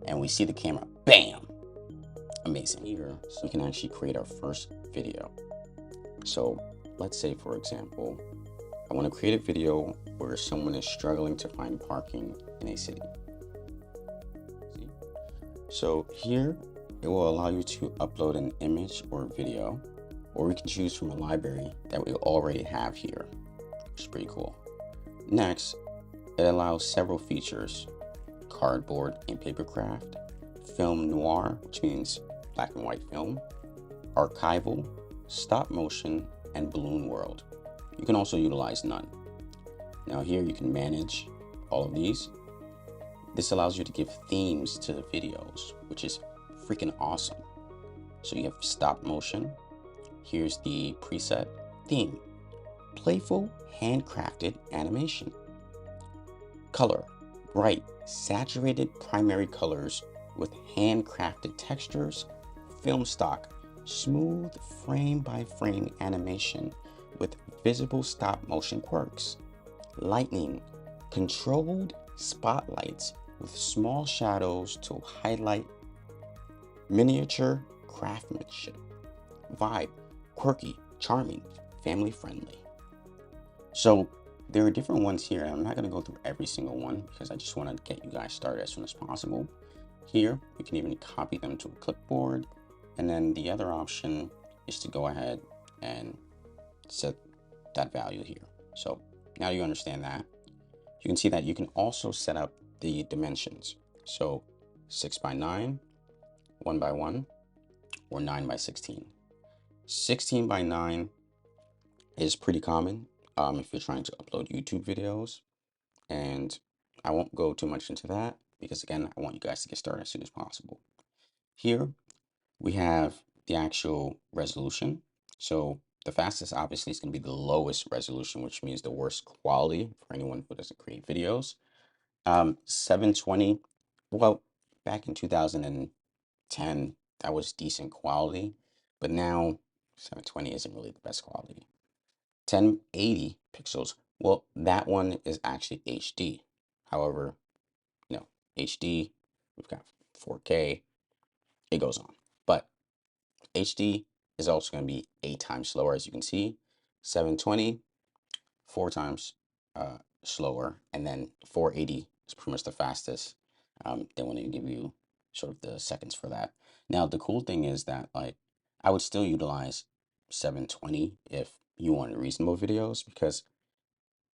and we see the camera, bam, amazing. Here, so we can actually create our first video. So let's say, for example, I want to create a video where someone is struggling to find parking in a city. So here, it will allow you to upload an image or video, or we can choose from a library that we already have here, which is pretty cool. Next, it allows several features: cardboard and paper craft, film noir, which means black and white film, archival, stop motion, and balloon world. You can also utilize none. Now here you can manage all of these. This allows you to give themes to the videos, which is freaking awesome. So you have stop motion. Here's the preset theme: playful, handcrafted animation. Color: bright, saturated primary colors with handcrafted textures. Film stock: smooth frame by frame animation with visible stop motion quirks. Lighting: controlled spotlights with small shadows to highlight miniature craftsmanship. Vibe: quirky, charming, family friendly. So there are different ones here, and I'm not going to go through every single one because I just want to get you guys started as soon as possible. Here, you can even copy them to a clipboard, and then the other option is to go ahead and set that value here. So now you understand that. You can see that you can also set up the dimensions. So 6x9, 1x1, or 9x16. 16x9 is pretty common if you're trying to upload YouTube videos, and I won't go too much into that because, again, I want you guys to get started as soon as possible. Here we have the actual resolution. So the fastest obviously is going to be the lowest resolution, which means the worst quality for anyone who doesn't create videos. 720, well, back in 2010, that was decent quality, but now 720 isn't really the best quality. 1080 pixels, well, that one is actually HD. However, no, HD, we've got 4K, it goes on. But HD is also going to be 8 times slower, as you can see. 720, 4 times slower, and then 480 is pretty much the fastest. They want to give you sort of the seconds for that. Now, the cool thing is that, like, I would still utilize 720 if you wanted reasonable videos, because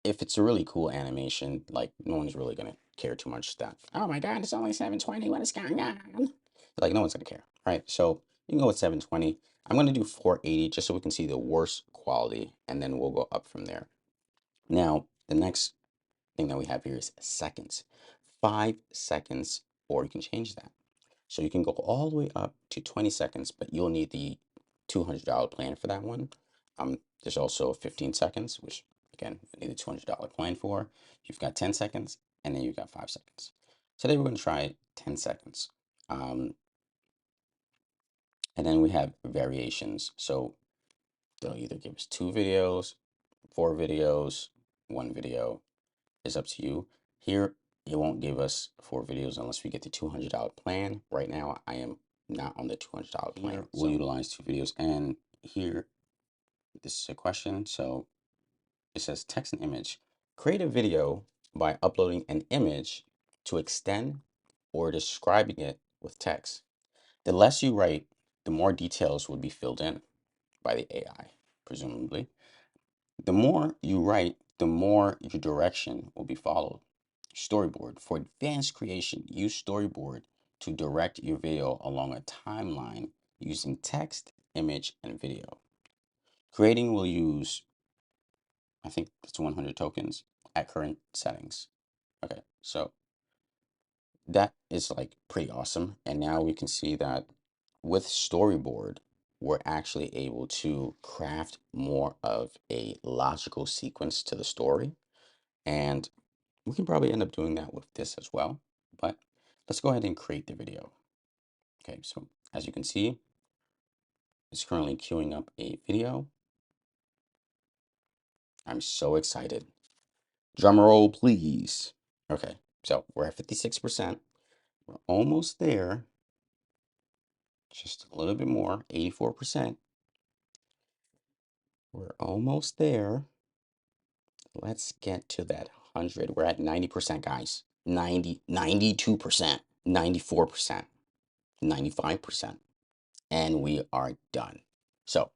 if it's a really cool animation, like, no one's really going to care too much that, oh my God, it's only 720, what is going on? Like, no one's going to care, right? So you can go with 720. I'm going to do 480 just so we can see the worst quality, and then we'll go up from there. Now, the next thing that we have here is seconds. 5 seconds, or you can change that. So you can go all the way up to 20 seconds, but you'll need the $200 plan for that one. There's also 15 seconds, which, again, you need a $200 plan for. You've got 10 seconds, and then you've got 5 seconds. Today we're going to try 10 seconds. And then we have variations. So they'll either give us 2 videos, 4 videos, 1 video. Is up to you. Here, it won't give us 4 videos unless we get the $200 plan. Right now, I am not on the $200 plan. We'll utilize 2 videos. And here, this is a question. So it says text and image. Create a video by uploading an image to extend or describing it with text. The less you write, the more details would be filled in by the AI, presumably. The more you write, the more your direction will be followed. Storyboard. For advanced creation, use storyboard to direct your video along a timeline using text, image, and video. Creating will use, I think it's 100 tokens at current settings. Okay, so that is like pretty awesome. And now we can see that with storyboard, we're actually able to craft more of a logical sequence to the story. And we can probably end up doing that with this as well, but let's go ahead and create the video. Okay, so as you can see, it's currently queuing up a video. I'm so excited. Drum roll, please. Okay, so we're at 56%. We're almost there. Just a little bit more, 84%. We're almost there. Let's get to that 100. We're at 90%, guys. 90, 92%, 94%, 95%. And we are done. So